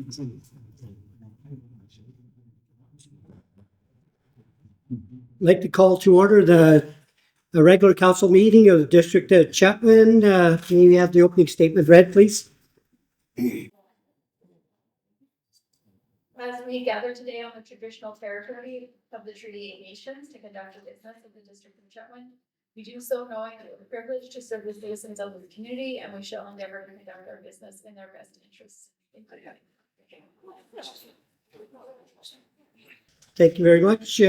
I'd like to call to order the regular council meeting of the district of Chetwynd. Can you have the opening statement read, please? As we gather today on the traditional territory of the delegations to conduct the business of the district of Chetwynd, we do so knowing that we're privileged to serve the citizens of the community, and we shall endeavor to conduct our business in their best interests. Thank you very much.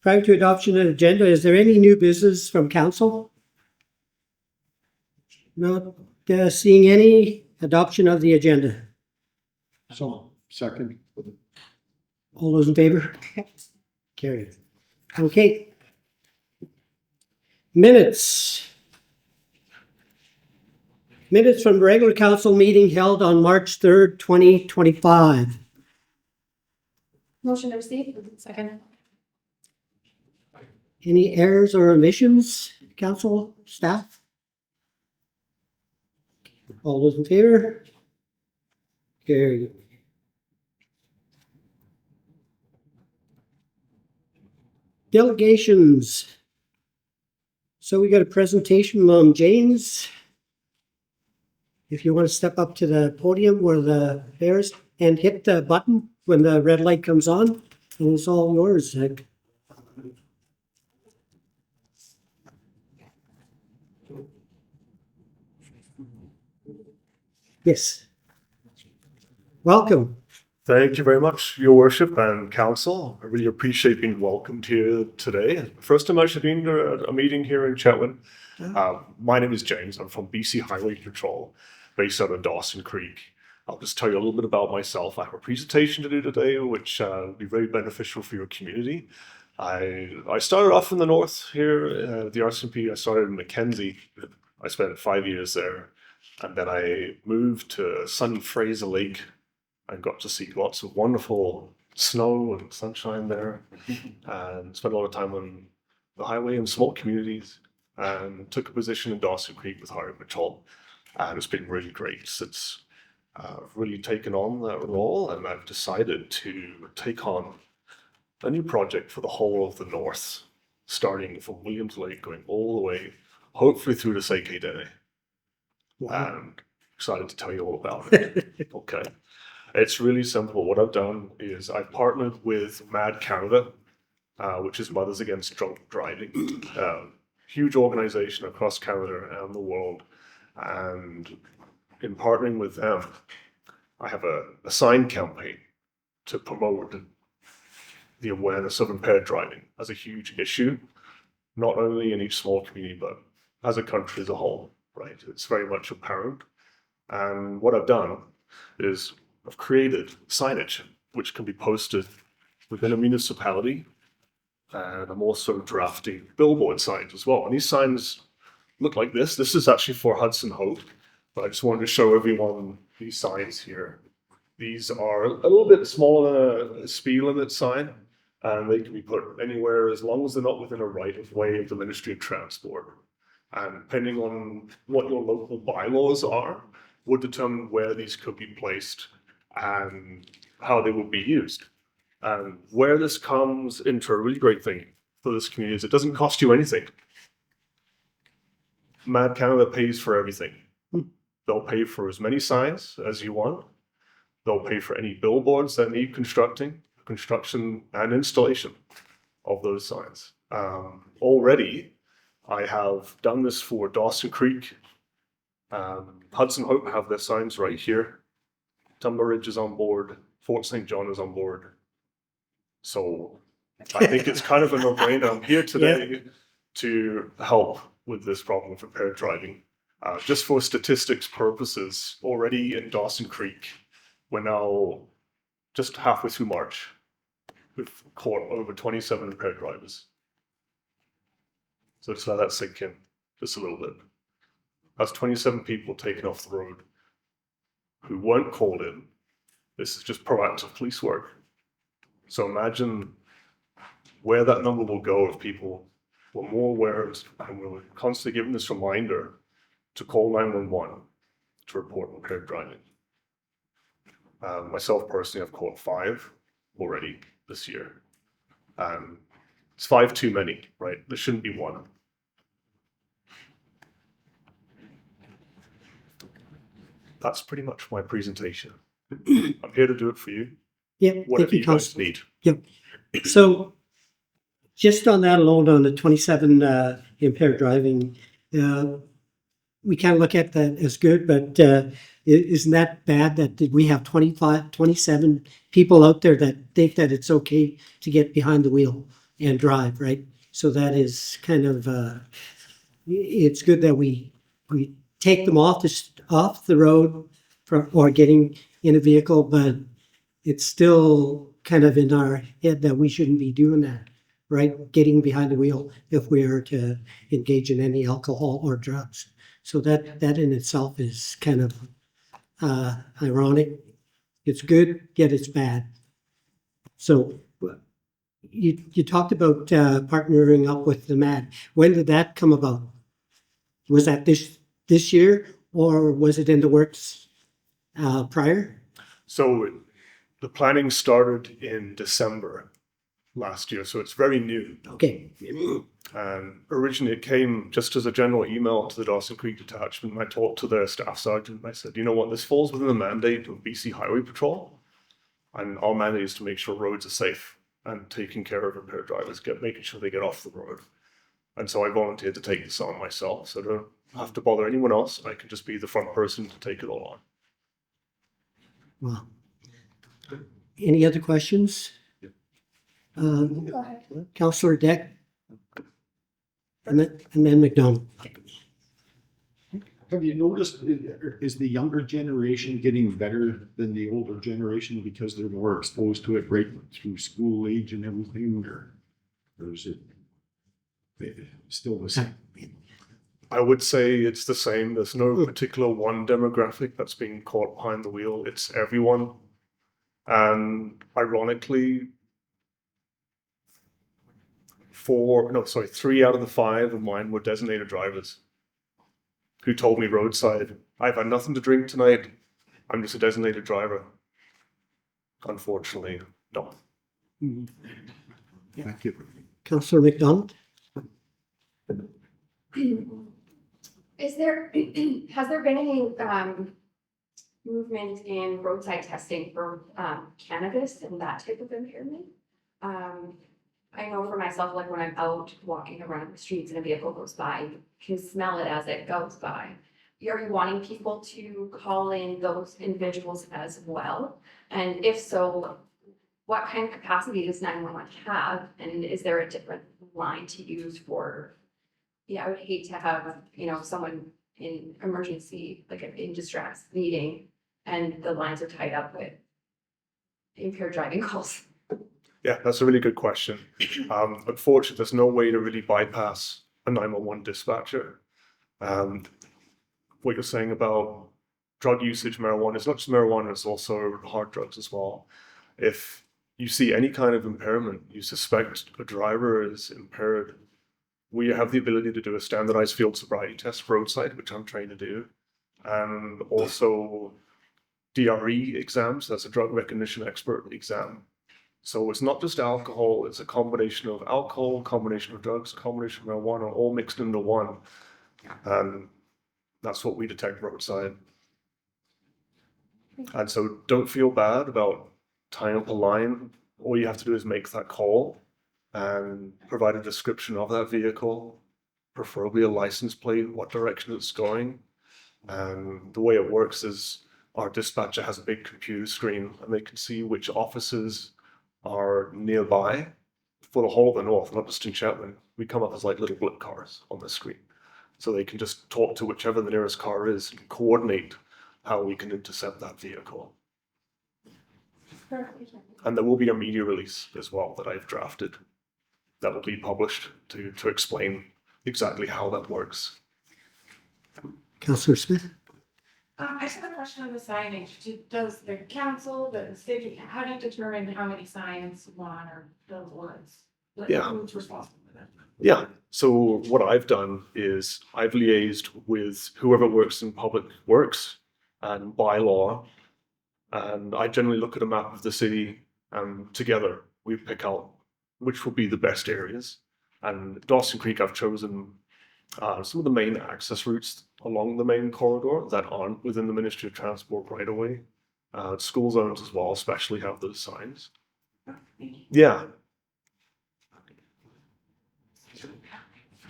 Prior to adoption of the agenda, is there any new business from council? Not seeing any. Adoption of the agenda. So, second. All those in favor? Carried. Okay. Minutes. Minutes from regular council meeting held on March 3rd, 2025. Motion to receive. Second. Any errors or omissions, council staff? All those in favor? Carried. Delegations. So we got a presentation from James. If you want to step up to the podium where the bears and hit the button when the red light comes on, and it's all yours, Zach. Yes. Welcome. Thank you very much, Your Worship and Council. I really appreciate being welcomed here today. First time I've been to a meeting here in Chetwynd. My name is James. I'm from BC Highway Patrol, based out of Dawson Creek. I'll just tell you a little bit about myself. I have a presentation to do today, which will be very beneficial for your community. I started off in the north here, the RCMP. I started in Mackenzie. I spent 5 years there. And then I moved to sunny Fraser Lake and got to see lots of wonderful snow and sunshine there, and spent a lot of time on the highway in small communities, and took a position in Dawson Creek with Highway Patrol. And it's been really great since I've really taken on that role, and I've decided to take on a new project for the whole of the north, starting from Williams Lake, going all the way, hopefully through to Sake Day. Wow. And excited to tell you all about it. Okay. It's really simple. What I've done is I've partnered with Mad Canada, which is Mothers Against Drunk Driving, huge organization across Canada and the world. And in partnering with them, I have a sign campaign to promote the awareness of impaired driving as a huge issue, not only in each small community, but as a country as a whole. Right, it's very much apparent. And what I've done is I've created signage which can be posted within a municipality, and I'm also drafting billboard signs as well. And these signs look like this. This is actually for Hudson Hope, but I just wanted to show everyone these signs here. These are a little bit smaller than a speed limit sign, and they can be put anywhere as long as they're not within a right of way of the Ministry of Transport. And depending on what your local bylaws are, would determine where these could be placed and how they would be used. And where this comes into a really great thing for this community is it doesn't cost you anything. Mad Canada pays for everything. They'll pay for as many signs as you want. They'll pay for any billboards that need construction and installation of those signs. Already, I have done this for Dawson Creek. Hudson Hope have their signs right here. Tumber Ridge is on board. Fort St. John is on board. So I think it's kind of a no-brainer. I'm here today to help with this problem of impaired driving. Just for statistics purposes, already in Dawson Creek, we're now just halfway through March. We've caught over 27 impaired drivers. So just let that sink in just a little bit. That's 27 people taken off the road who weren't called in. This is just proactive police work. So imagine where that number will go if people were more aware and we're constantly given this reminder to call 911 to report impaired driving. Myself personally, I've caught 5 already this year. It's 5 too many, right? There shouldn't be 1. That's pretty much my presentation. I'm here to do it for you, Yeah, thank whatever you, you guys Councillor. need. Yep. So just on that alone, on the 27 impaired driving, we can't look at that as good, but isn't that bad that we have 27 people out there that think that it's okay to get behind the wheel and drive, right? So that is kind of, it's good that we take them off the road or getting in a vehicle, but it's still kind of in our head that we shouldn't be doing that, right? Getting behind the wheel if we are to engage in any alcohol or drugs. So that in itself is kind of ironic. It's good, yet it's bad. So you talked about partnering up with the MAD. When did that come about? Was that this year, or was it in the works prior? So the planning started in December last year, so it's very new. Okay. Originally, it came just as a general email to the Dawson Creek Detachment. I talked to their staff sergeant and I said, you know what, this falls within the mandate of BC Highway Patrol. And our mandate is to make sure roads are safe and taking care of impaired drivers, making sure they get off the road. And so I volunteered to take this on myself, so I don't have to bother anyone else. I can just be the front person to take it all on. Well, any other questions? Go ahead. Councillor Deck? And then McDonald. Have you noticed, is the younger generation getting better than the older generation because they're more exposed to it right through school age and everything, or is it still the same? I would say it's the same. There's no particular one demographic that's being caught behind the wheel. It's everyone. And ironically, 3 out of the 5 of mine were designated drivers who told me roadside, I've had nothing to drink tonight. I'm just a designated driver. Unfortunately, no. Thank you. Councillor McDonald? Has there been any movement in roadside testing for cannabis and that type of impairment? I know for myself, like when I'm out walking around the streets and a vehicle goes by, you can smell it as it goes by. Are you wanting people to call in those individuals as well? And if so, what kind of capacity does 911 have? And is there a different line to use for, I would hate to have, someone in emergency, like in distress needing, and the lines are tied up with impaired driving calls. Yeah, that's a really good question. Unfortunately, there's no way to really bypass a 911 dispatcher. What you're saying about drug usage, marijuana, it's not just marijuana, it's also hard drugs as well. If you see any kind of impairment, you suspect a driver is impaired, we have the ability to do a standardized field sobriety test roadside, which I'm trained to do, and also DRE exams, that's a drug recognition expert exam. So it's not just alcohol, it's a combination of alcohol, combination of drugs, combination of marijuana, all mixed into one. And that's what we detect roadside. And so don't feel bad about tying up a line. All you have to do is make that call and provide a description of that vehicle, preferably a license plate, what direction it's going. And the way it works is our dispatcher has a big computer screen and they can see which offices are nearby for the whole of the north, not just in Chetwynd. We come up as like little blip cars on the screen. So they can just talk to whichever the nearest car is and coordinate how we can intercept that vehicle. And there will be a media release as well that I've drafted that will be published to explain exactly how that works. Councillor Smith? I just have a question on the signage. Does the council, the city, how do you determine how many signs you want or billboards? Yeah. Who's responsible for that? Yeah, so what I've done is I've liaised with whoever works in public works and bylaw And I generally look at a map of the city, and together we pick out which will be the best areas. And Dawson Creek, I've chosen some of the main access routes along the main corridor that aren't within the Ministry of Transport right away. School zones as well, especially have those signs. Yeah.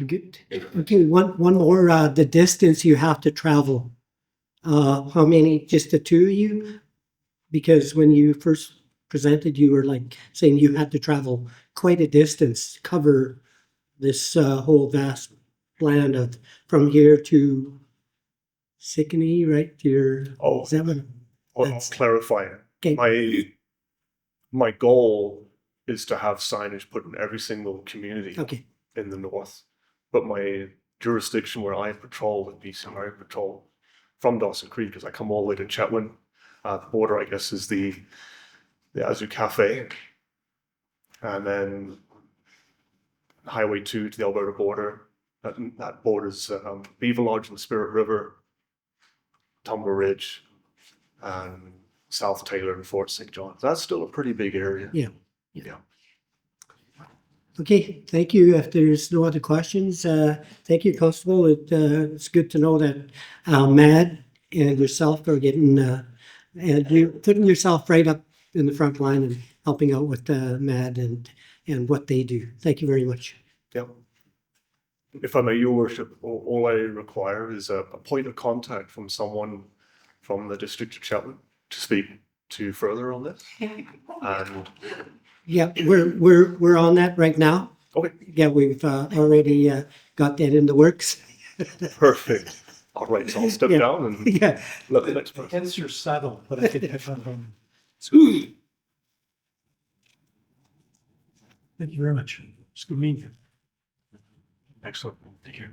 Good. Okay, one more, the distance you have to travel. How many, just the two of you? Because when you first presented, you were like saying you had to travel quite a distance to cover this whole vast land of from here to Signage, right? To your, Oh, is that what? I'll That's- clarify it. Okay, My goal is to have signage put in every single community okay, in the north. But my jurisdiction where I patrol with PCR patrol from Dawson Creek, because I come all the way to Chetwynd. The border, I guess, is the Azu Cafe. And then Highway 2 to the Alberta border. That borders Beaver Lodge and the Spirit River, Tumber Ridge, and South Taylor and Fort St. John. That's still a pretty big area. yeah. Yeah. Okay, thank you. If there's no other questions, thank you, Constable. It's good to know that Mad and yourself are getting, and you're putting yourself right up in the front line and helping out with Mad and what they do. Thank you very much. Yeah. If I may, Your Worship, all I require is a point of contact from someone from the District of Chetwynd to speak to further on this. And Yeah, we're on that right now. okay, Yeah, we've already got that in the works. perfect. All right, so I'll step Yeah. down and Yeah. let the next person. Against your saddle, but I could have on. Thank you very much. It's good meeting you. Excellent. Thank you.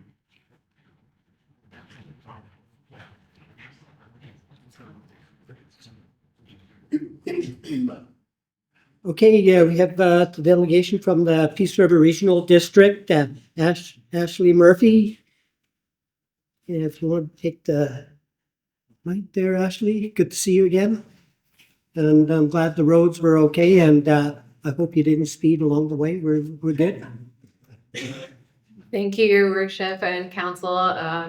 Okay, yeah, we have the delegation from the Peace River Regional District, Ashley Murphey. If you want to take the mic there, Ashley, good to see you again. And I'm glad the roads were okay, and I hope you didn't speed along the way. We're good. Thank you, Your Worship and Council.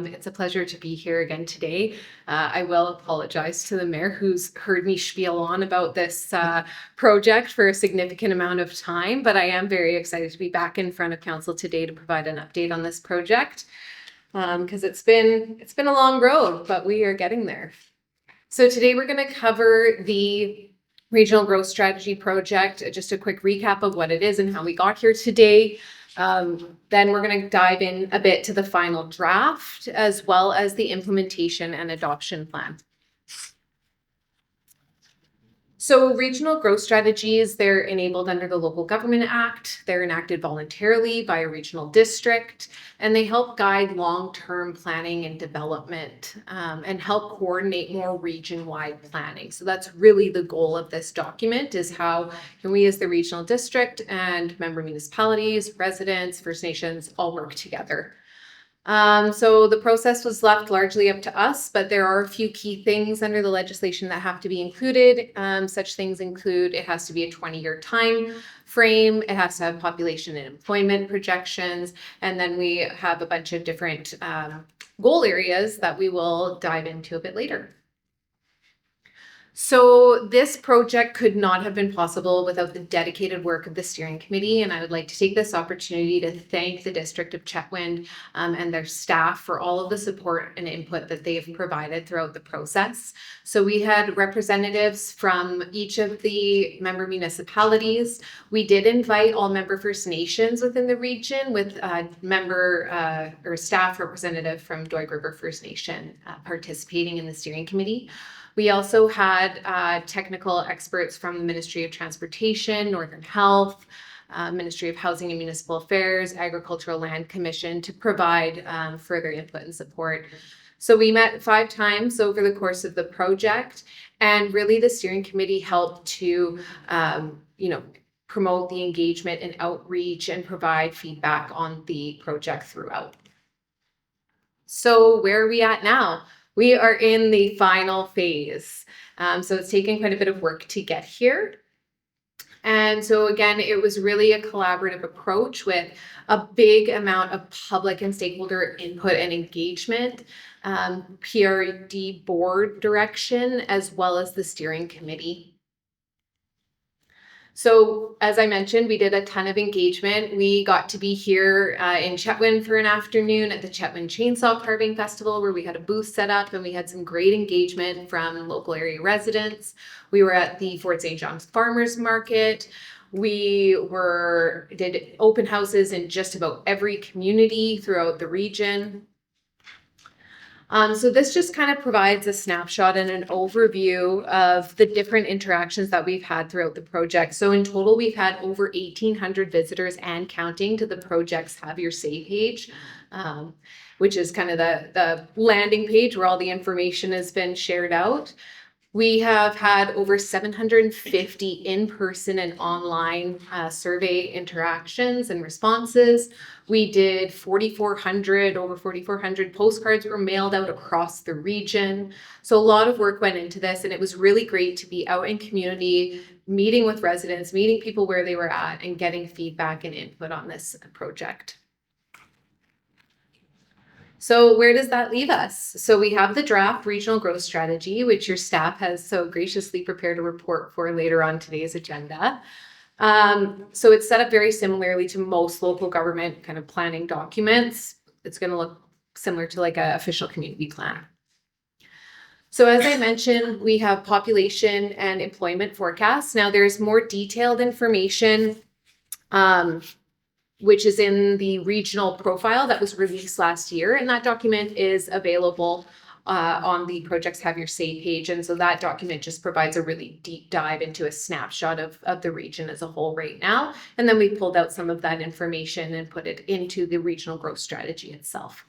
It's a pleasure to be here again today. I will apologize to the mayor who's heard me spiel on about this project for a significant amount of time, but I am very excited to be back in front of council today to provide an update on this project because it's been a long road, but we are getting there. So today we're going to cover the Regional Growth Strategy Project, just a quick recap of what it is and how we got here today. Then we're going to dive in a bit to the final draft as well as the implementation and adoption plan. So regional growth strategies, they're enabled under the Local Government Act. They're enacted voluntarily by a regional district, and they help guide long-term planning and development and help coordinate more region-wide planning. So that's really the goal of this document, is how can we as the regional district and member municipalities, residents, First Nations all work together. So the process was left largely up to us, but there are a few key things under the legislation that have to be included. Such things include it has to be a 20-year time frame, it has to have population and employment projections, and then we have a bunch of different goal areas that we will dive into a bit later. So this project could not have been possible without the dedicated work of the steering committee, and I would like to take this opportunity to thank the District of Chetwynd and their staff for all of the support and input that they have provided throughout the process. So we had representatives from each of the member municipalities. We did invite all member First Nations within the region with a member or staff representative from Doig River First Nation participating in the steering committee. We also had technical experts from the Ministry of Transportation, Northern Health, Ministry of Housing and Municipal Affairs, Agricultural Land Commission to provide further input and support. So we met 5 times over the course of the project, and really the steering committee helped to, promote the engagement and outreach and provide feedback on the project throughout. So where are we at now? We are in the final phase. So it's taken quite a bit of work to get here. And so again, it was really a collaborative approach with a big amount of public and stakeholder input and engagement, PRRD board direction, as well as the steering committee. So as I mentioned, we did a ton of engagement. We got to be here in Chetwynd for an afternoon at the Chetwynd Chainsaw Carving Festival, where we had a booth set up and we had some great engagement from local area residents. We were at the Fort St. John's Farmers Market. We did open houses in just about every community throughout the region. So this just kind of provides a snapshot and an overview of the different interactions that we've had throughout the project. So in total, we've had over 1,800 visitors and counting to the project's Have Your Say page, which is kind of the landing page where all the information has been shared out. We have had over 750 in-person and online survey interactions and responses. We did over 4,400 postcards were mailed out across the region. So a lot of work went into this, and it was really great to be out in community, meeting with residents, meeting people where they were at, and getting feedback and input on this project. So where does that leave us? So we have the draft regional growth strategy, which your staff has so graciously prepared a report for later on today's agenda. So it's set up very similarly to most local government kind of planning documents. It's going to look similar to like an official community plan. So as I mentioned, we have population and employment forecasts. Now there's more detailed information, which is in the regional profile that was released last year. And that document is available on the Projects Have Your Say page. And so that document just provides a really deep dive into a snapshot of the region as a whole right now. And then we pulled out some of that information and put it into the regional growth strategy itself.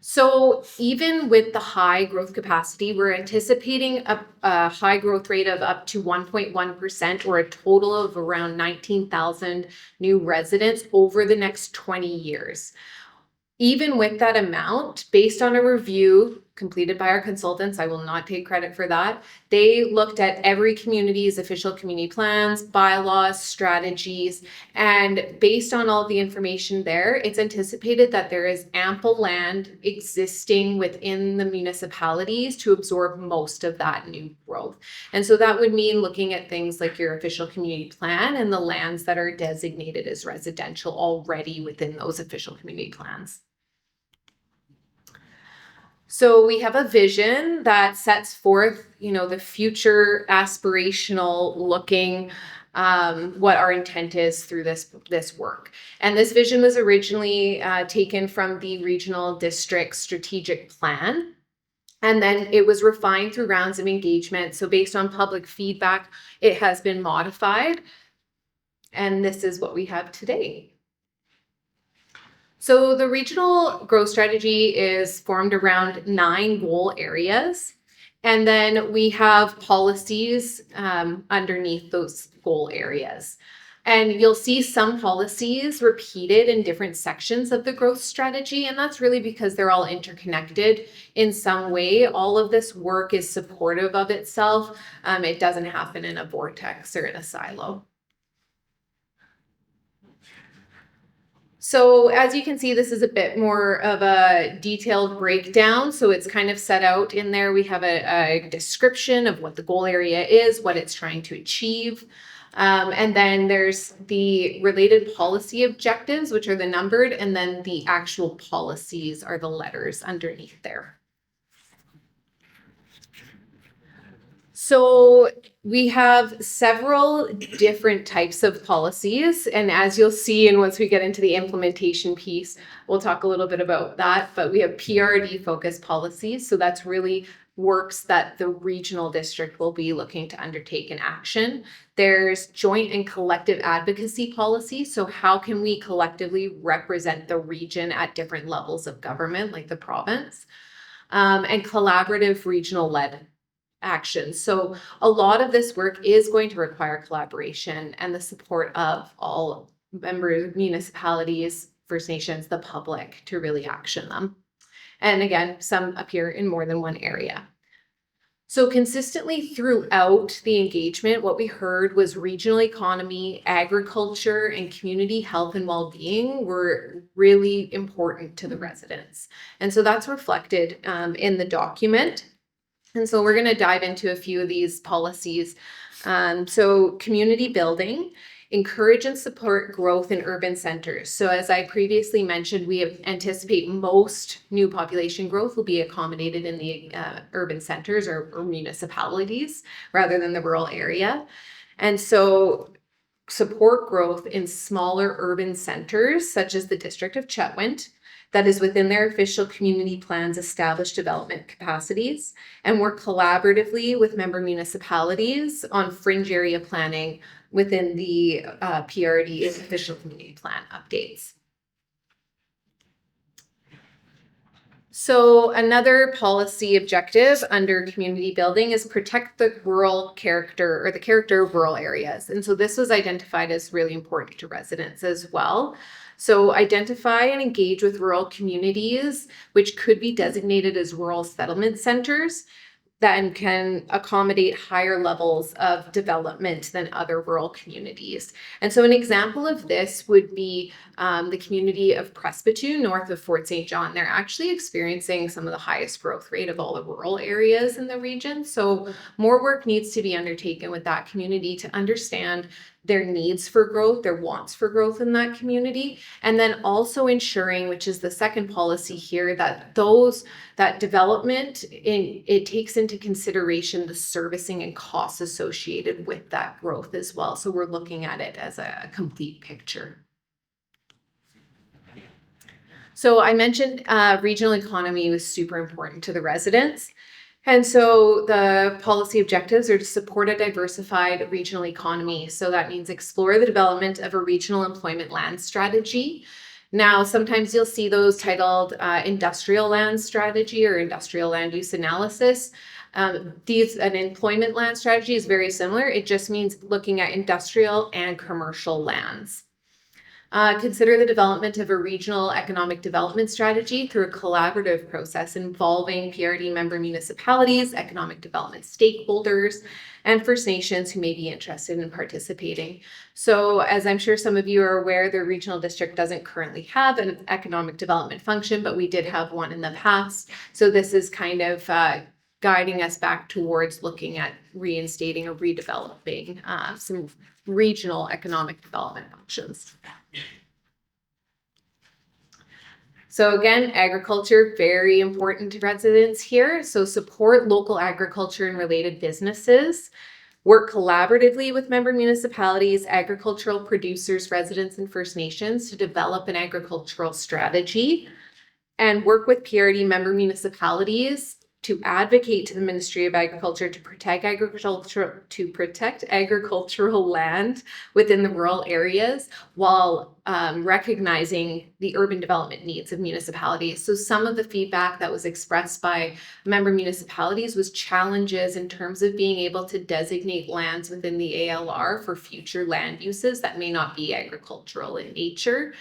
So even with the high growth capacity, we're anticipating a high growth rate of up to 1.1%, or a total of around 19,000 new residents over the next 20 years. Even with that amount, based on a review completed by our consultants, I will not take credit for that, they looked at every community's official community plans, bylaws, strategies, and based on all the information there, it's anticipated that there is ample land existing within the municipalities to absorb most of that new growth. And so that would mean looking at things like your official community plan and the lands that are designated as residential already within those official community plans. So we have a vision that sets forth, the future aspirational looking, what our intent is through this work. And this vision was originally taken from the regional district strategic plan. And then it was refined through rounds of engagement. So based on public feedback, it has been modified. And this is what we have today. So the regional growth strategy is formed around 9 goal areas. And then we have policies underneath those goal areas. And you'll see some policies repeated in different sections of the growth strategy. And that's really because they're all interconnected in some way. All of this work is supportive of itself. It doesn't happen in a vortex or in a silo. So as you can see, this is a bit more of a detailed breakdown. So it's kind of set out in there. We have a description of what the goal area is, what it's trying to achieve. And then there's the related policy objectives, which are the numbered, and then the actual policies are the letters underneath there. So we have several different types of policies, and as you'll see, and once we get into the implementation piece, we'll talk a little bit about that, but we have PRRD focused policies. So that's really works that the regional district will be looking to undertake in action. There's joint and collective advocacy policy. So how can we collectively represent the region at different levels of government, like the province, and collaborative regional led action. So a lot of this work is going to require collaboration and the support of all members, municipalities, First Nations, the public to really action them. And again, some appear in more than one area. So consistently throughout the engagement, what we heard was regional economy, agriculture, and community health and well-being were really important to the residents. And so that's reflected in the document. And so we're going to dive into a few of these policies. So community building, encourage and support growth in urban centers. So as I previously mentioned, we anticipate most new population growth will be accommodated in the urban centers or municipalities rather than the rural area. And so support growth in smaller urban centers, such as the District of Chetwynd, that is within their official community plans established development capacities, and work collaboratively with member municipalities on fringe area planning within the PRRD's official community plan updates. So another policy objective under community building is protect the rural character or the character of rural areas. And so this was identified as really important to residents as well. So identify and engage with rural communities, which could be designated as rural settlement centers that can accommodate higher levels of development than other rural communities. And so an example of this would be the community of Presbyterian north of Fort St. John. They're actually experiencing some of the highest growth rate of all the rural areas in the region. So more work needs to be undertaken with that community to understand their needs for growth, their wants for growth in that community, and then also ensuring, which is the second policy here, that that development it takes into consideration the servicing and costs associated with that growth as well. So we're looking at it as a complete picture. So I mentioned regional economy was super important to the residents. And so the policy objectives are to support a diversified regional economy. So that means explore the development of a regional employment land strategy. Now, sometimes you'll see those titled industrial land strategy or industrial land use analysis. An employment land strategy is very similar. It just means looking at industrial and commercial lands. Consider the development of a regional economic development strategy through a collaborative process involving PRRD member municipalities, economic development stakeholders, and First Nations who may be interested in participating. So as I'm sure some of you are aware, the regional district doesn't currently have an economic development function, but we did have one in the past. So this is kind of guiding us back towards looking at reinstating or redeveloping some regional economic development functions. So again, agriculture, very important to residents here. So support local agriculture and related businesses. Work collaboratively with member municipalities, agricultural producers, residents, and First Nations to develop an agricultural strategy. And work with PRRD member municipalities to advocate to the Ministry of Agriculture to protect agricultural land within the rural areas while recognizing the urban development needs of municipalities. So some of the feedback that was expressed by member municipalities was challenges in terms of being able to designate lands within the ALR for future land uses that may not be agricultural in nature.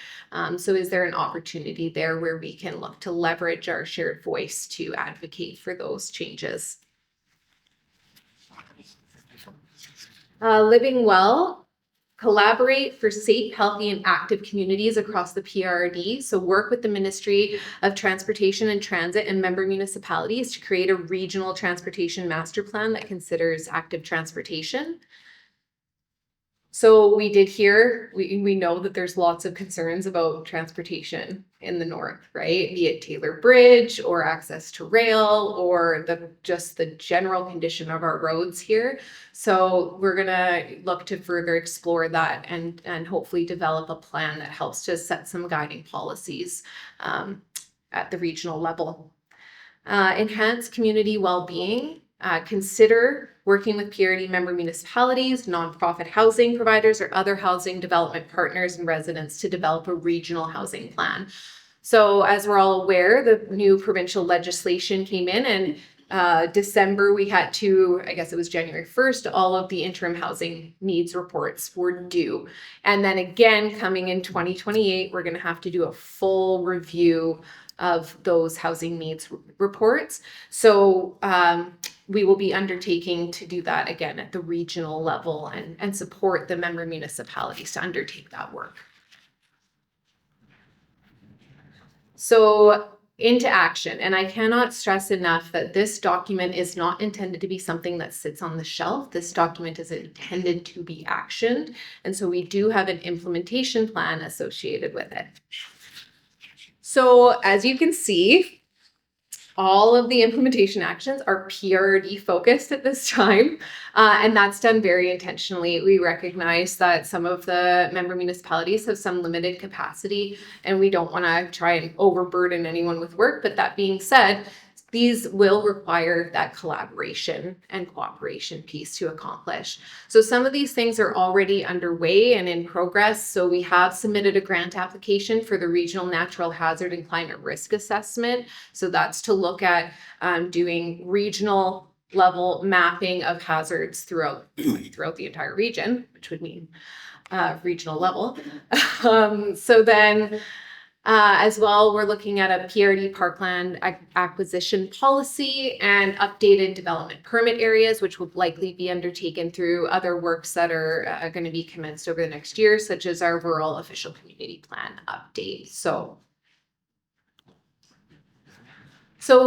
So is there an opportunity there where we can look to leverage our shared voice to advocate for those changes? Living well. Collaborate for safe, healthy, and active communities across the PRRD. So work with the Ministry of Transportation and Transit and member municipalities to create a regional transportation master plan that considers active transportation. So we did hear, we know that there's lots of concerns about transportation in the north, right? Be it Taylor Bridge or access to rail or just the general condition of our roads here. So we're gonna look to further explore that and hopefully develop a plan that helps to set some guiding policies at the regional level. Enhance community well-being. Consider working with PRRD member municipalities, nonprofit housing providers, or other housing development partners and residents to develop a regional housing plan. So as we're all aware, the new provincial legislation came in and December we had to, I guess it was January 1st, all of the interim housing needs reports were due. And then again, coming in 2028, we're gonna have to do a full review of those housing needs reports. So we will be undertaking to do that again at the regional level and support the member municipalities to undertake that work. So into action. And I cannot stress enough that this document is not intended to be something that sits on the shelf. This document is intended to be actioned. And so we do have an implementation plan associated with it. So as you can see, all of the implementation actions are PRRD focused at this time, and that's done very intentionally. We recognize that some of the member municipalities have some limited capacity, and we don't want to try and overburden anyone with work. But that being said, these will require that collaboration and cooperation piece to accomplish. So some of these things are already underway and in progress. So we have submitted a grant application for the regional natural hazard and climate risk assessment. So that's to look at doing regional level mapping of hazards throughout the entire region, which would mean regional level. So then as well, we're looking at a PRRD parkland acquisition policy and updated development permit areas, which will likely be undertaken through other works that are going to be commenced over the next year, such as our rural official community plan update. So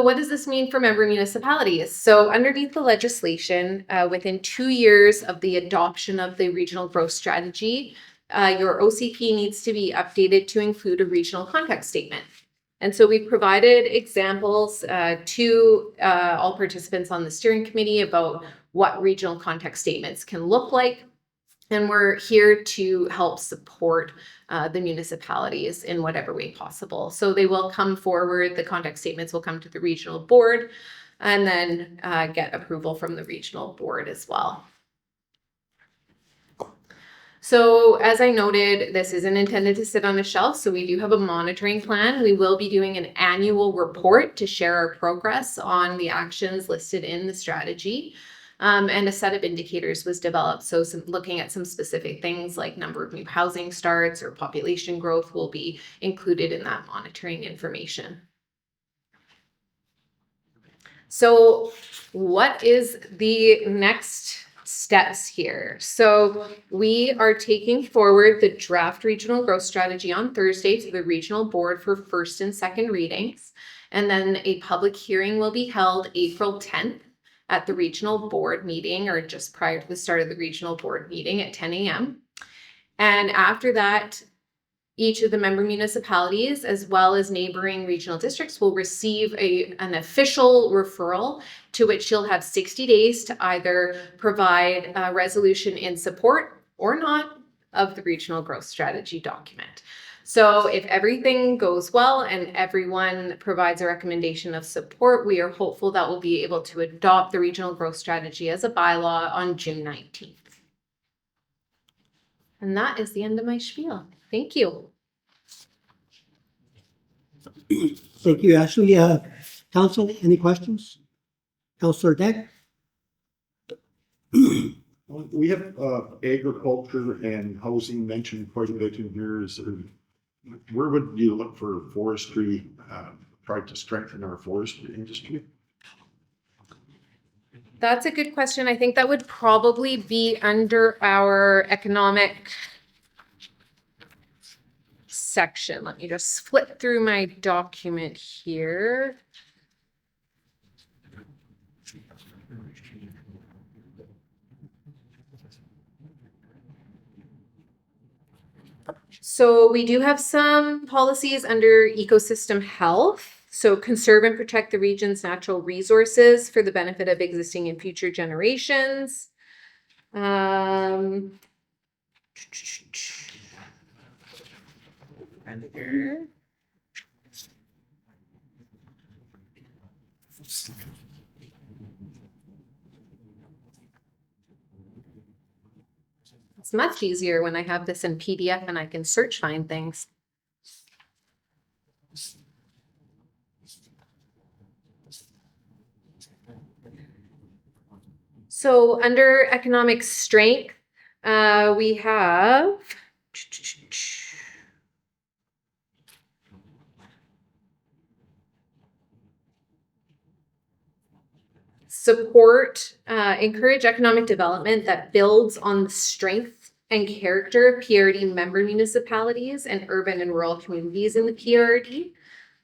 what does this mean for member municipalities? So underneath the legislation, within 2 years of the adoption of the regional growth strategy, your OCP needs to be updated to include a regional context statement. And so we provided examples to all participants on the steering committee about what regional context statements can look like. And we're here to help support the municipalities in whatever way possible. So they will come forward, the context statements will come to the regional board and then get approval from the regional board as well. So as I noted, this isn't intended to sit on a shelf, so we do have a monitoring plan. We will be doing an annual report to share our progress on the actions listed in the strategy. And a set of indicators was developed. So looking at some specific things like number of new housing starts or population growth will be included in that monitoring information. So what is the next steps here? So we are taking forward the draft regional growth strategy on Thursday to the regional board for first and second readings. And then a public hearing will be held April 10th at the regional board meeting, or just prior to the start of the regional board meeting at 10 a.m. And after that, each of the member municipalities, as well as neighboring regional districts, will receive an official referral to which you'll have 60 days to either provide a resolution in support or not of the regional growth strategy document. So if everything goes well and everyone provides a recommendation of support, we are hopeful that we'll be able to adopt the regional growth strategy as a bylaw on June 19th. And that is the end of my spiel. Thank you. Thank you, Ashley. Council, any questions? Councillor Deck? We have agriculture and housing mentioned quite a bit in here. Where would you look for forestry, try to strengthen our forestry industry? That's a good question. I think that would probably be under our economic section. Let me just flip through my document here. So we do have some policies under ecosystem health. So conserve and protect the region's natural resources for the benefit of existing and future generations. It's much easier when I have this in PDF and I can find things. So under economic strength, we have encourage economic development that builds on the strength and character of PRRD member municipalities and urban and rural communities in the PRRD.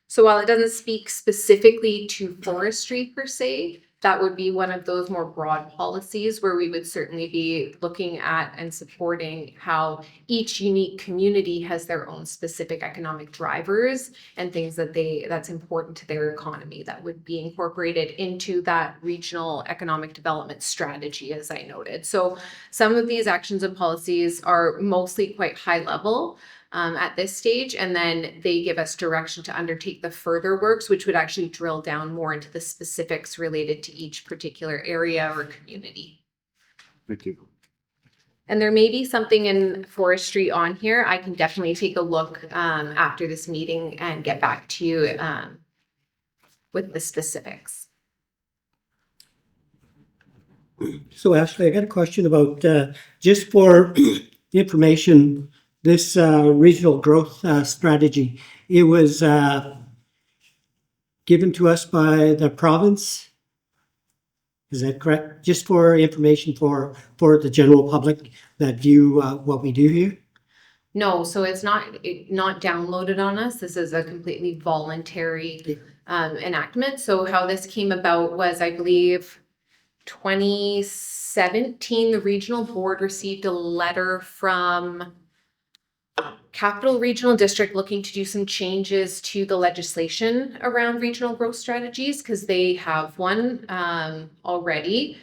So while it doesn't speak specifically to forestry per se, that would be one of those more broad policies where we would certainly be looking at and supporting how each unique community has their own specific economic drivers and things that's important to their economy that would be incorporated into that regional economic development strategy, as I noted. So some of these actions and policies are mostly quite high level at this stage, and then they give us direction to undertake the further works, which would actually drill down more into the specifics related to each particular area or community. Thank you. And there may be something in forestry on here. I can definitely take a look after this meeting and get back to you with the specifics. So Ashley, I got a question about, just for information, this regional growth strategy. It was given to us by the province. Is that correct? Just for information for the general public that view what we do here? No, so it's not downloaded on us. This is a completely voluntary enactment. So how this came about was, I believe, 2017, the regional board received a letter from Capital Regional District looking to do some changes to the legislation around regional growth strategies because they have one already.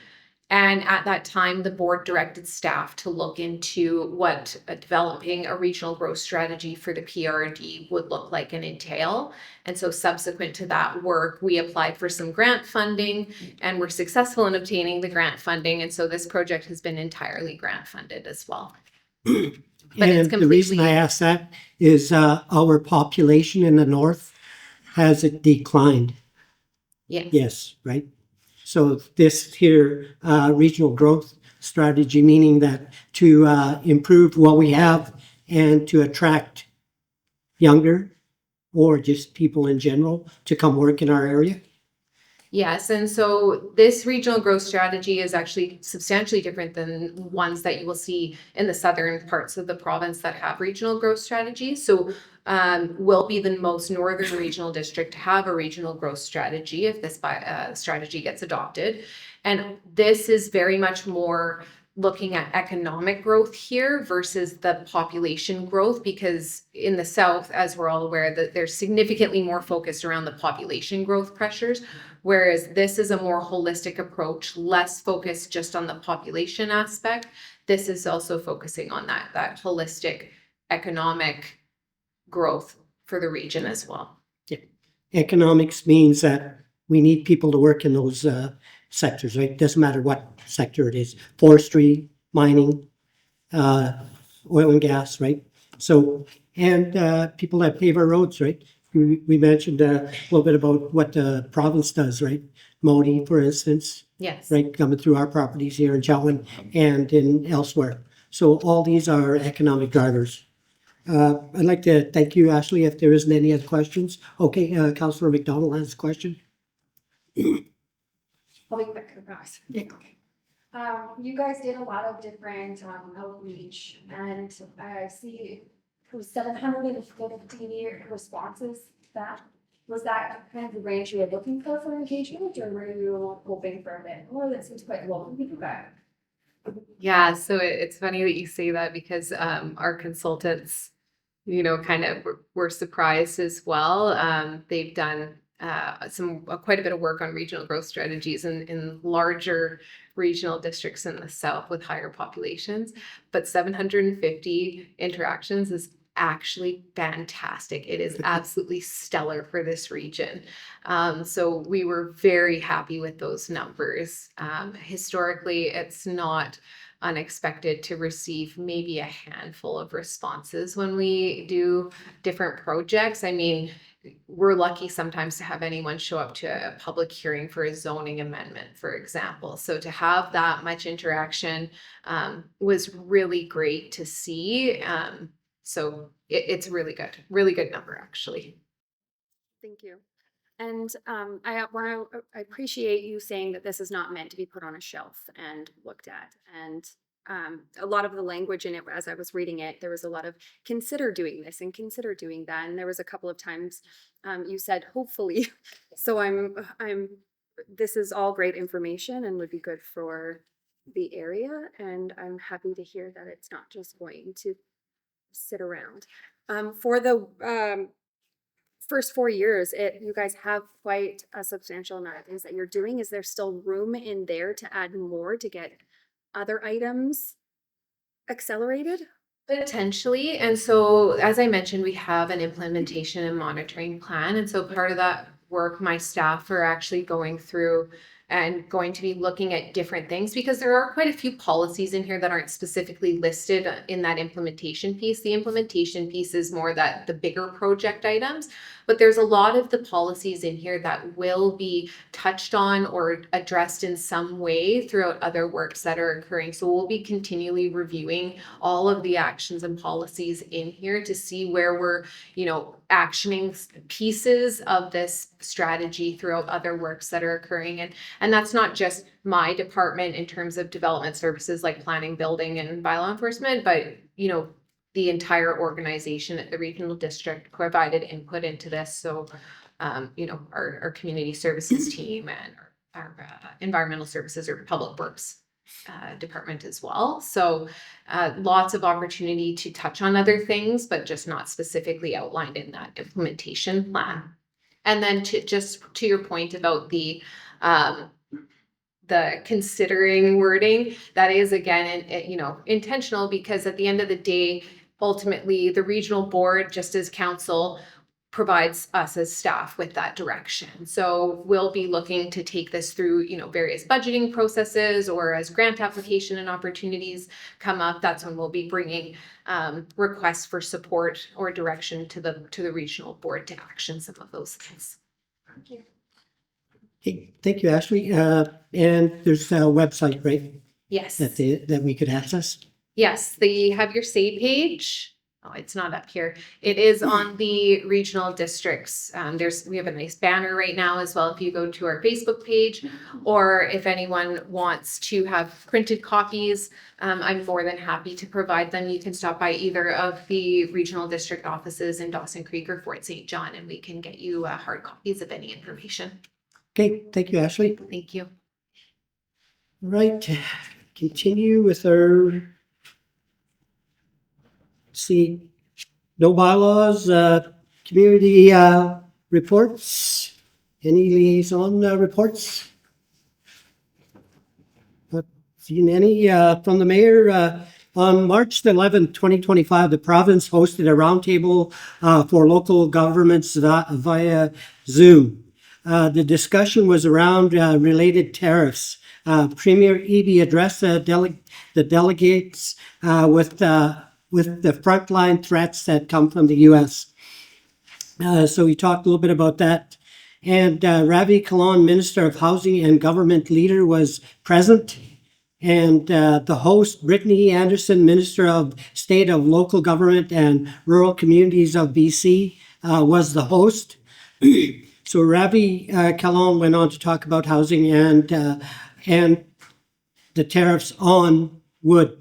And at that time, the board directed staff to look into what developing a regional growth strategy for the PRRD would look like and entail. And so subsequent to that work, we applied for some grant funding and were successful in obtaining the grant funding. And so this project has been entirely grant funded as well. But and the reason I ask that is our population in the north has it declined. Yes. Yes, right. So this here regional growth strategy, meaning that to improve what we have and to attract younger or just people in general to come work in our area. Yes, and so this regional growth strategy is actually substantially different than ones that you will see in the southern parts of the province that have regional growth strategies. So will be the most northern regional district to have a regional growth strategy if this strategy gets adopted. And this is very much more looking at economic growth here versus the population growth, because in the south, as we're all aware, that they're significantly more focused around the population growth pressures, whereas this is a more holistic approach, less focused just on the population aspect. This is also focusing on that holistic economic growth for the region as well. Yeah. Economics means that we need people to work in those sectors, right? Doesn't matter what sector it is, forestry, mining, oil and gas, right? So, and people that pave our roads, right? We mentioned a little bit about what the province does, right? Modi, for instance, Yes. right? Coming through our properties here in Chetwynd and in elsewhere. So all these are economic drivers. I'd like to thank you, Ashley, if there isn't any other questions. Okay, Councillor McDonald has a question. I'll be quick, I promise. Yeah. You guys did a lot of different outreach, and I see it was 750 responses. Was that kind of the range you were looking for engagement, or were you hoping for a bit more? That seems quite low. Yeah, so it's funny that you say that because our consultants, kind of were surprised as well. They've done quite a bit of work on regional growth strategies in larger regional districts in the south with higher populations, but 750 interactions is actually fantastic. It is absolutely stellar for this region. So we were very happy with those numbers. Historically, it's not unexpected to receive maybe a handful of responses when we do different projects. I mean, we're lucky sometimes to have anyone show up to a public hearing for a zoning amendment, for example. So to have that much interaction was really great to see. So it's really good number, actually. Thank you. And I appreciate you saying that this is not meant to be put on a shelf and looked at. And a lot of the language in it, as I was reading it, there was a lot of consider doing this and consider doing that. And there was a couple of times you said hopefully. So this is all great information and would be good for the area. And I'm happy to hear that it's not just going to sit around. For the first 4 years, you guys have quite a substantial amount of things that you're doing. Is there still room in there to add more to get other items accelerated? Potentially. And so, as I mentioned, we have an implementation and monitoring plan. And so part of that work, my staff are actually going through and going to be looking at different things because there are quite a few policies in here that aren't specifically listed in that implementation piece. The implementation piece is more that the bigger project items, but there's a lot of the policies in here that will be touched on or addressed in some way throughout other works that are occurring. So we'll be continually reviewing all of the actions and policies in here to see where we're, actioning pieces of this strategy throughout other works that are occurring. And that's not just my department in terms of development services like planning, building, and bylaw enforcement, but, the entire organization at the regional district provided input into this. So, our community services team and our environmental services or public works department as well. So lots of opportunity to touch on other things, but just not specifically outlined in that implementation plan. And then to your point about the considering wording, that is again, intentional, because at the end of the day, ultimately the regional board, just as council, provides us as staff with that direction. So we'll be looking to take this through, various budgeting processes, or as grant application and opportunities come up, that's when we'll be bringing requests for support or direction to the regional board to action some of those things. Thank you. Okay, thank you, Ashley. And there's a website, right? Yes. That we could access. Yes, the Have Your Say page. Oh, it's not up here. It is on the regional districts. We have a nice banner right now as well. If you go to our Facebook page, or if anyone wants to have printed copies, I'm more than happy to provide them. You can stop by either of the regional district offices in Dawson Creek or Fort St. John, and we can get you hard copies of any information. Okay, thank you, Ashley. Thank you. Right, continue with our, no bylaws, community reports. Any liaison reports? Not seen any from the mayor. On March 11th, 2025, the province hosted a roundtable for local governments via Zoom. The discussion was around related tariffs. Premier Eby addressed the delegates with the frontline threats that come from the U.S. So we talked a little bit about that. And Ravi Kalan, Minister of Housing and Government Leader, was present. And the host, Brittany Anderson, Minister of State of Local Government and Rural Communities of BC, was the host. So Ravi Kalan went on to talk about housing and the tariffs on wood.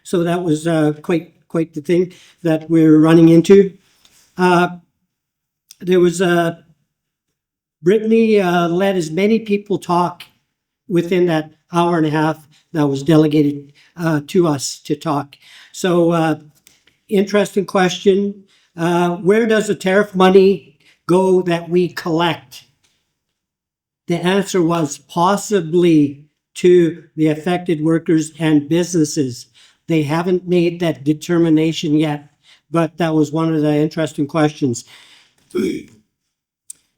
So that was quite the thing that we're running into. There was Brittany let as many people talk within that hour and a half that was delegated to us to talk. So interesting question. Where does the tariff money go that we collect? The answer was possibly to the affected workers and businesses. They haven't made that determination yet, but that was one of the interesting questions.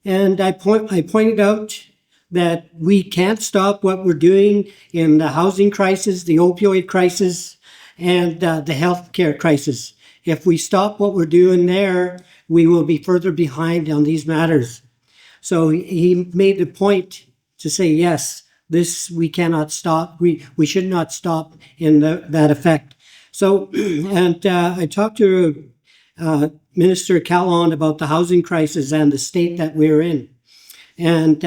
And I pointed out that we can't stop what we're doing in the housing crisis, the opioid crisis, and the healthcare crisis. If we stop what we're doing there, we will be further behind on these matters. So he made the point to say, yes, this we cannot stop. We should not stop in that effect. So, and I talked to Minister Callon about the housing crisis and the state that we're in, and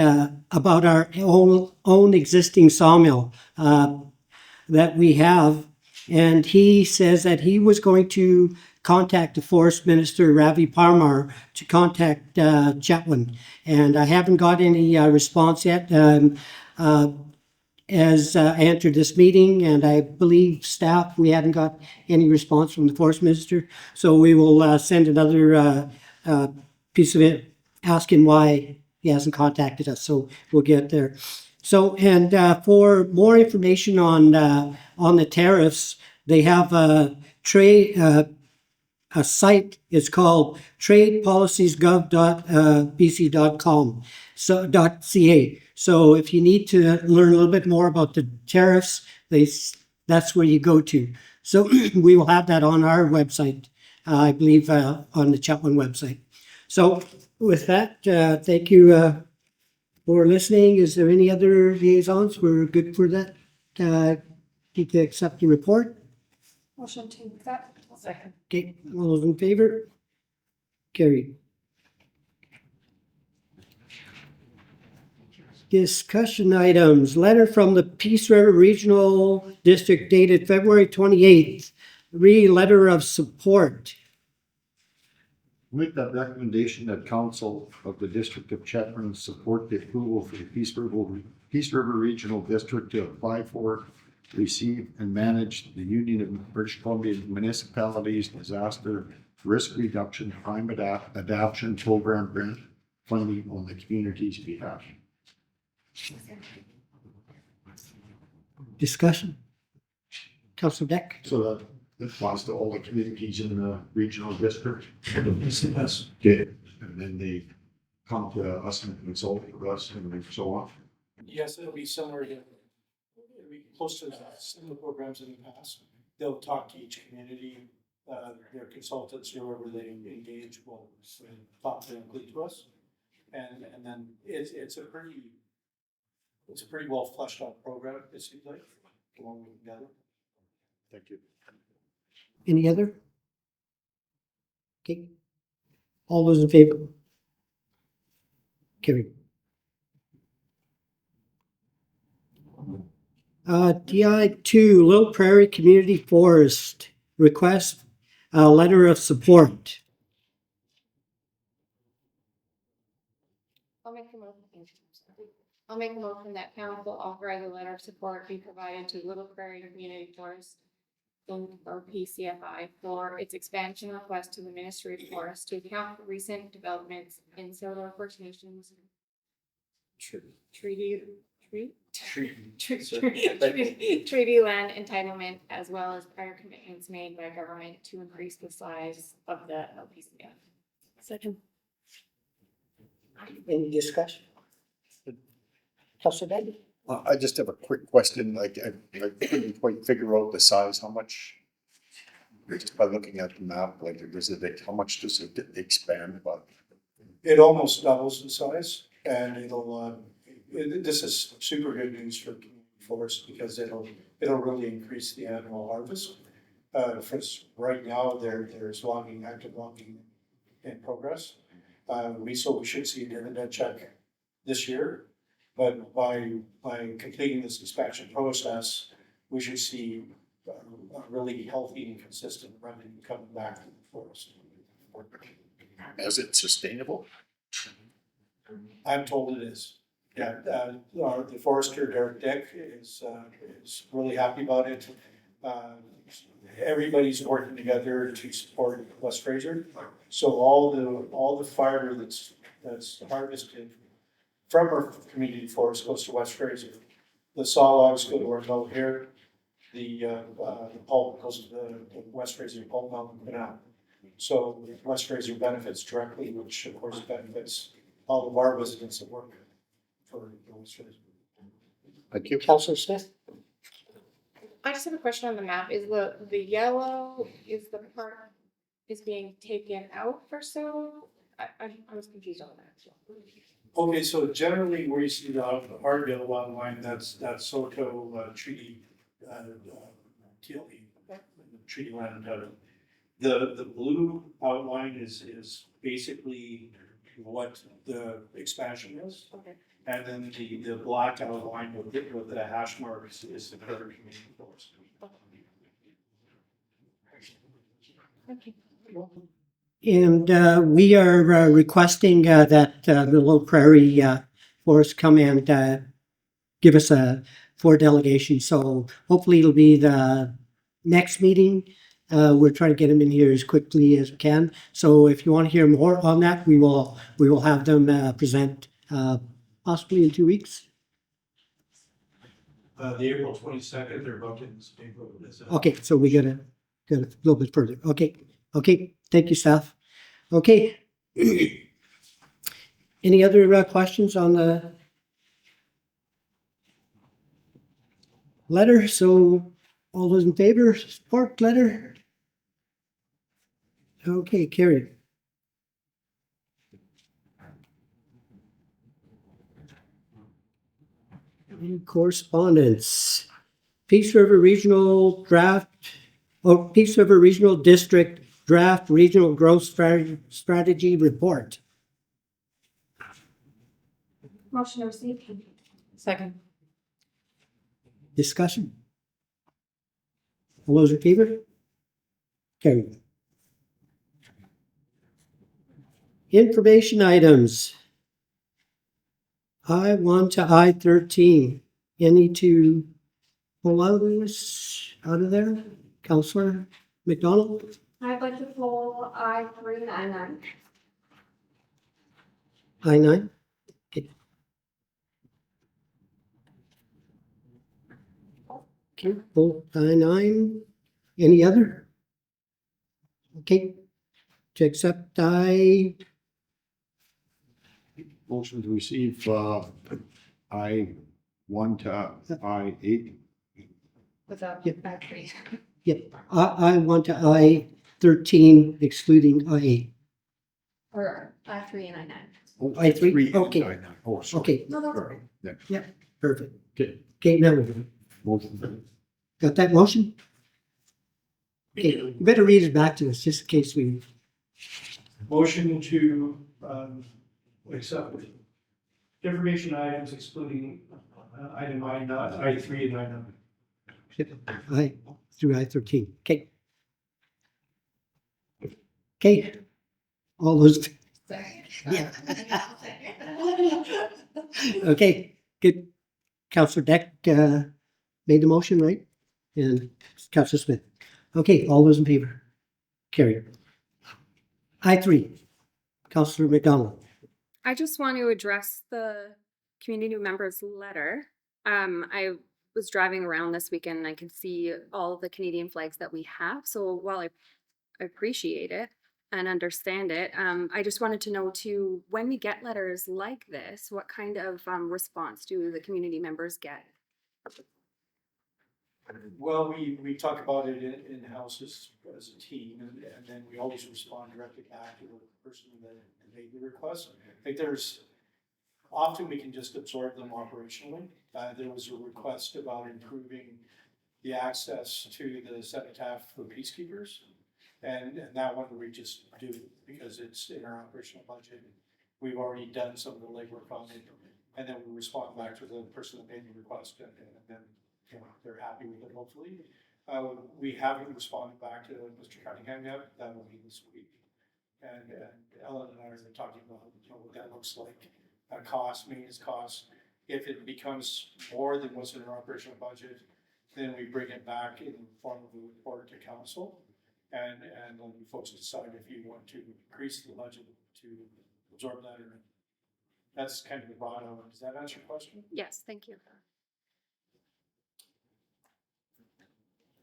about our own existing sawmill that we have. And he says that he was going to contact the Forest Minister, Ravi Parmar, to contact Chetwynd. And I haven't got any response yet. As I entered this meeting, and I believe staff, we hadn't got any response from the Forest Minister. So we will send another piece of it asking why he hasn't contacted us. So we'll get there. So, and for more information on the tariffs, they have a site. It's called tradepoliciesgov.bc.com, so .ca. So if you need to learn a little bit more about the tariffs, that's where you go to. So we will have that on our website, I believe, on the Chetwynd website. So with that, thank you for listening. Is there any other liaisons? We're good for that. Need to accept the report. Motion to accept. Second. Okay, all those in favor? Carried. Discussion items. Letter from the Peace River Regional District dated February 28th. Letter of support. Make that recommendation that council of the District of Chetwynd support the approval for the Peace River Regional District to apply for, receive, and manage the Union of British Columbia Municipalities Disaster Risk Reduction Climate Adaptation Program grant funding on the community's behalf. Discussion. Councilor Beck. So that applies to all the communities in the regional district. Okay. And then they come to us and consult with us and so on. Yes, it'll be similar to, it'll be close to similar programs in the past. They'll talk to each community, their consultants, whoever they engage will talk directly to us. And then it's a pretty well fleshed out program, it seems like, along with together. Thank you. Any other? Okay. All those in favor? Carried. DI2, Little Prairie Community Forest, request a letter of support. I'll make a motion that council authorize a letter of support be provided to Little Prairie Community Forest or PCFI for its expansion request to the Ministry of Forest to account for recent developments in solar First Nations treaty land entitlement, as well as prior commitments made by government to increase the size of the LPCF. Second. Any discussion? Councilor Beck? I just have a quick question, like I couldn't quite figure out the size, how much, just by looking at the map, like how much does it expand by? It almost doubles in size, and it'll, this is super good news for community forest because it'll really increase the annual harvest. Right now, there's active logging in progress. We should see a dividend check this year. But by completing this inspection process, we should see a really healthy and consistent revenue coming back to the forest. Is it sustainable? I'm told it is. Yeah, the forester, Derek Dick, is really happy about it. Everybody's working together to support West Fraser. So all the fiber that's harvested from our community forest goes to West Fraser. The saw logs go to our mill here. The pulp goes to the West Fraser pulp mill in Canal. So West Fraser benefits directly, which of course benefits all of our residents that work for West Fraser. Thank you. Councilor Smith? I just have a question on the map. Is the yellow, is the part is being taken out for so? I was confused on that. Okay, so generally where you see the hard yellow line, that's treaty, TLE, treaty land. The blue outline is basically what the expansion is. Okay. And then the black outline with the hash marks is the current community forest. And we are requesting that the Low Prairie Forest come and give us 4 delegations. So hopefully it'll be the next meeting. We're trying to get them in here as quickly as we can. So if you want to hear more on that, we will have them present possibly in 2 weeks. The April 22nd, they're booked in April. Okay, so we got a little bit further. Okay. Thank you, staff. Okay. Any other questions on the letter? So all those in favor, support letter? Okay, carried. Correspondence. Peace River Regional Peace River Regional District Draft Regional Growth Strategy Report. Motion to receive. Second. Discussion? All those in favor? Carried. Information items. I1 to I13. Any to pull out of there? Councillor McDonald? I'd like to pull I3 and I9. I9? Okay. Okay, pull I9. Any other? Okay. To accept Motion to receive I1 to I8. Without Yep. I3. Yep, I1 to I13 excluding I8. Or I3 and I9. Oh, I3? three and Okay. I9. Oh, sorry. Okay, No, that's Sorry. Yeah. yeah, perfect. Okay. Okay, now we're good. Motion. Got that motion? Okay, you better read it back to us just in case we, Motion to accept information items excluding item I not I3 and I9. I through I13. Okay. Okay. All those. Yeah. Okay, good. Councillor Deck made the motion, right? And Councillor Smith. Okay, all those in favor? Carry. I3. Councillor McDonald. I just want to address the community members' letter. I was driving around this weekend and I could see all the Canadian flags that we have. So while I appreciate it and understand it, I just wanted to know too, when we get letters like this, what kind of response do the community members get? Well, we talk about it in-house as a team, and then we always respond directly back to the person that made the request. I think often we can just absorb them operationally. There was a request about improving the access to the cenotaph for peacekeepers. And that one we just do because it's in our operational budget. We've already done some of the legwork on it. And then we respond back to the person that made the request, and then they're happy with it, hopefully. We haven't responded back to Mr. Cunningham yet. That will be this week. And Ellen and I are talking about what that looks like. Maintenance costs. If it becomes more than what's in our operational budget, then we bring it back in the form of a report to council. And let you folks decide if you want to increase the budget to absorb that or not. That's kind of the broad outline. Does that answer your question? Yes, thank you.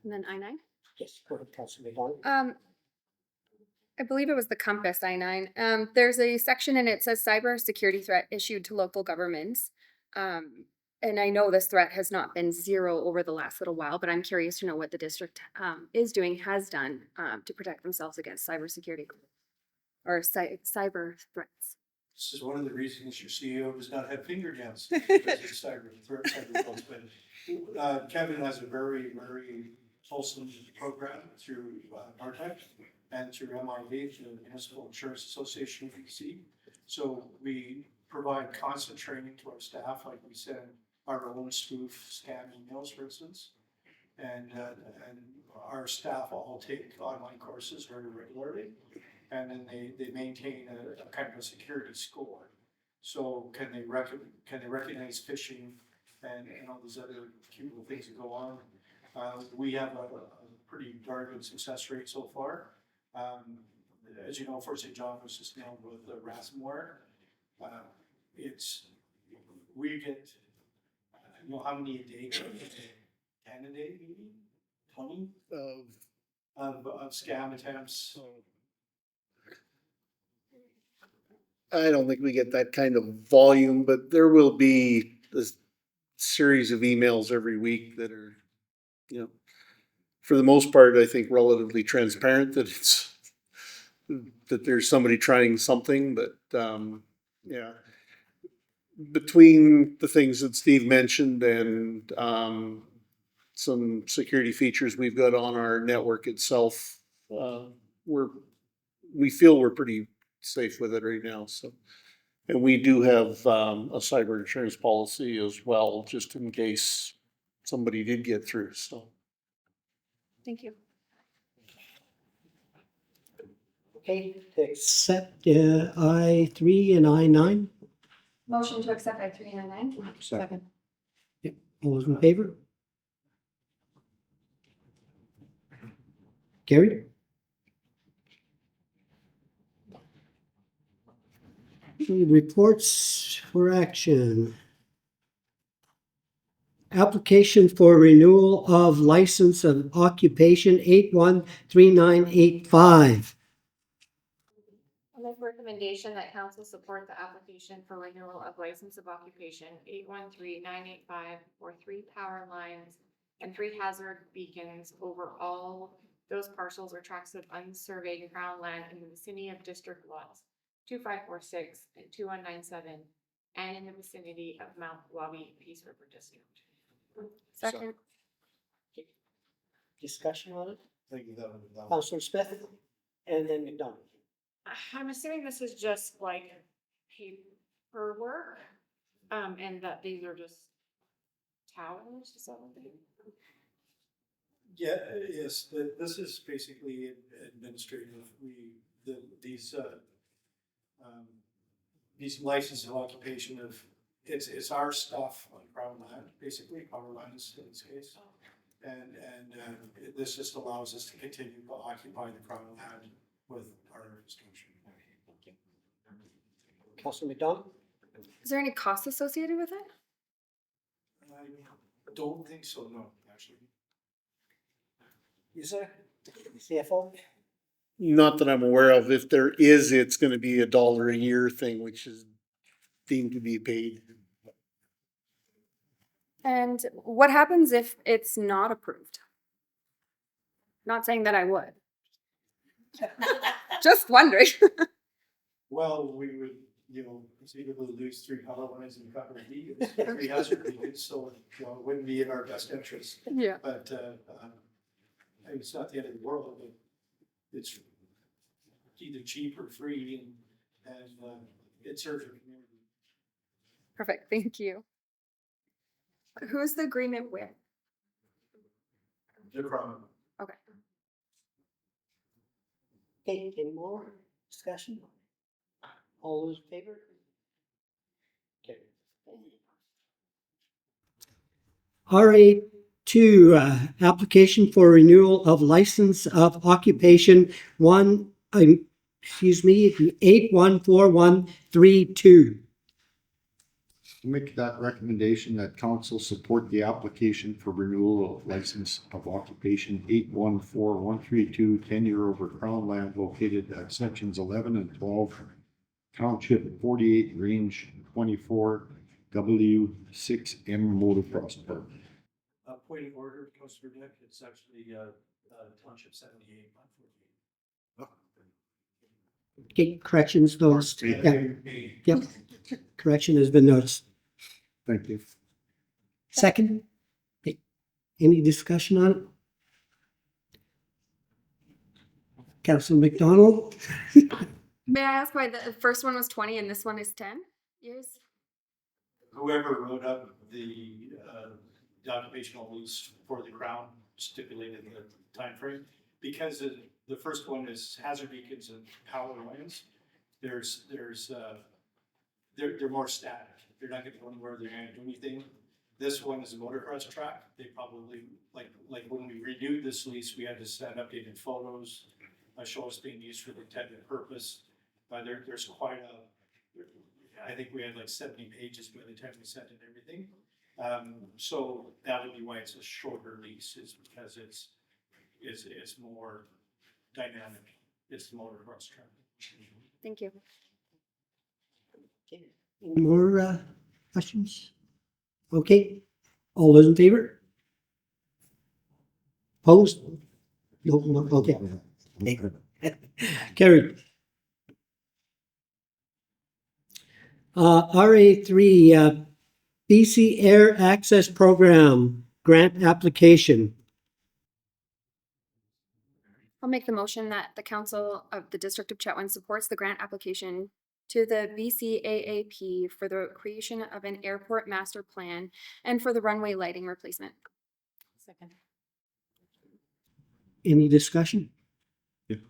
And then I9? Yes, go ahead, Councillor McDonald. I believe it was the Compass I9. There's a section and it says cybersecurity threat issued to local governments. And I know this threat has not been zero over the last little while, but I'm curious to know what the district has done to protect themselves against cybersecurity or cyber threats. This is one of the reasons your CEO does not have finger guns. Because of cyber threats. But Kevin has a very, very wholesome program through Nartec. and through MIH, the Municipal Insurance Association of BC. So we provide constant training to our staff, like we send our own spoof scam emails, for instance. And our staff all take online courses very regularly. And then they maintain a kind of a security score. So can they recognize phishing and all these other cute little things that go on? We have a pretty darn good success rate so far. As you know, Fort St. John was just nailed with the ransomware. We get, how many a day? 10 a day, maybe 20 of scam attempts. I don't think we get that kind of volume, but there will be this series of emails every week that are, for the most part, I think relatively transparent that that there's somebody trying something, but yeah. Between the things that Steve mentioned and some security features we've got on our network itself, we feel we're pretty safe with it right now. So, and we do have a cyber insurance policy as well, just in case somebody did get through. So, Thank you. Okay, to accept I3 and I9. Motion to accept I3 and I9. Second. All those in favor? Carried. Reports for action. Application for renewal of license of occupation 813985. I make recommendation that council support the application for renewal of license of occupation 813985 for 3 power lines and 3 hazard beacons over all those parcels or tracts of unsurveyed crown land in the vicinity of district lots 2546 and 2197 and in the vicinity of Mount Wabi Peace River District. Second. Discussion on it? Thank you, Councilor Smith and then McDonald. I'm assuming this is just like paperwork, and that these are just towers, is that what they? Yeah, yes, this is basically administrative. These licenses of occupation it's our stuff on Crown land, basically, power lines in this case. And this just allows us to continue to occupy the Crown land with our infrastructure. Councilor McDonald? Is there any cost associated with it? I don't think so, no, actually. Is there? CFO? not that I'm aware of. If there is, it's going to be $1 a year thing, which is deemed to be paid. And what happens if it's not approved? Not saying that I would. Just wondering. Well, we would, conceivably lose 3 power lines in PRRD, 3 hazard beacons, so, it wouldn't be in our best interest. Yeah. But, it's not the end of the world, but it's either cheap or free and it serves our community. Perfect. Thank you. Who's the agreement with? No problem. Okay. Okay, any more discussion? All those in favor? Okay. RA2, application for renewal of license of occupation 814132. Make that recommendation that council support the application for renewal of license of occupation 814132, 10-year over crown land located at sections 11 and 12, township 48, range 24, W6M motocross park. Point of order, Councilor Nick, it's actually township 78, not 48. Okay, corrections noticed. Yeah. Yep, correction has been noticed. Thank you. Second, any discussion on it? Councillor McDonald? May I ask why the first one was 20 and this one is 10 years? Whoever wrote up the occupational lease for the Crown stipulated the timeframe. Because the first one is hazard beacons and power lines, they're more static. They're not gonna go anywhere, they're gonna do anything. This one is a motocross track. They probably, like when we renewed this lease, we had to send updated photos, show us being used for the intended purpose. There's quite I think we had like 70 pages by the time we sent in everything. So that would be why it's a shorter lease, is because it's more dynamic. It's the motocross track. Thank you. Any more questions? Okay, all those in favor? Opposed? No, okay. Carried. RA3, BC Air Access Program Grant Application. I'll make the motion that the Council of the District of Chetwynd supports the grant application to the BCAAP for the creation of an airport master plan and for the runway lighting replacement. Second. Any discussion? Yep.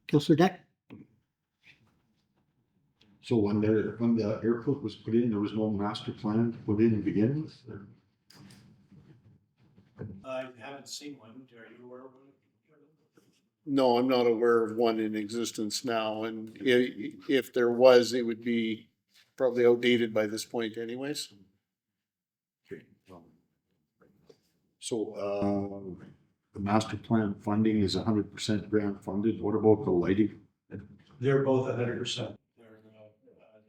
Councillor Deck? So when the airport was put in, there was no master plan put in to begin with? Or- I haven't seen one. Are you aware of one? No, I'm not aware of one in existence now, and if there was, it would be probably outdated by this point anyways. Okay. So, the master plan funding is 100% grant funded. What about the lighting? They're both 100%. They're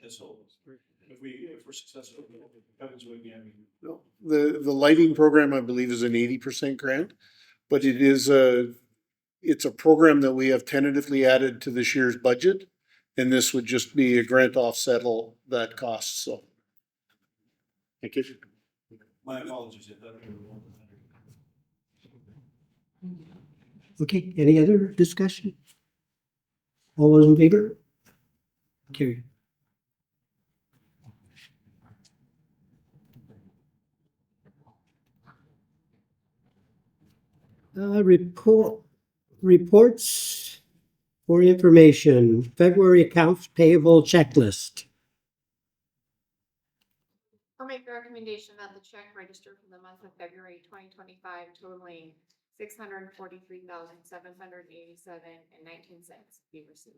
this old. If we're successful, Kevin's with me. I mean, No, the lighting program, I believe, is an 80% grant, but it's a program that we have tentatively added to this year's budget, and this would just be a grant offset all that cost, so. Thank you. my apologies if that. Okay, any other discussion? All those in favor? Carried. Reports for information, February accounts payable checklist. I'll make the recommendation that the check registered for the month of February 2025 totaling $643,787.19 be received.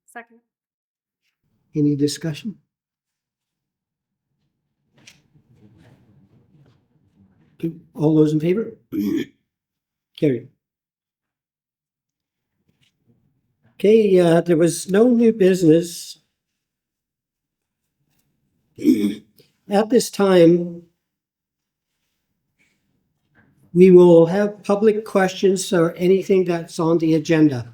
Second. Any discussion? All those in favor? Carried. Okay, there was no new business. At this time, we will have public questions or anything that's on the agenda.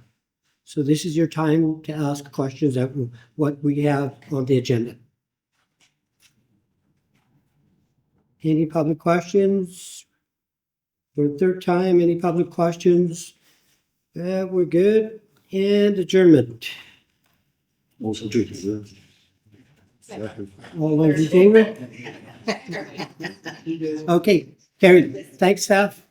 So this is your time to ask questions of what we have on the agenda. Any public questions? For the third time, any public questions? We're good. And adjournment. Motion to adjourn. Second. All those in favor? Okay, carried. Thanks, staff.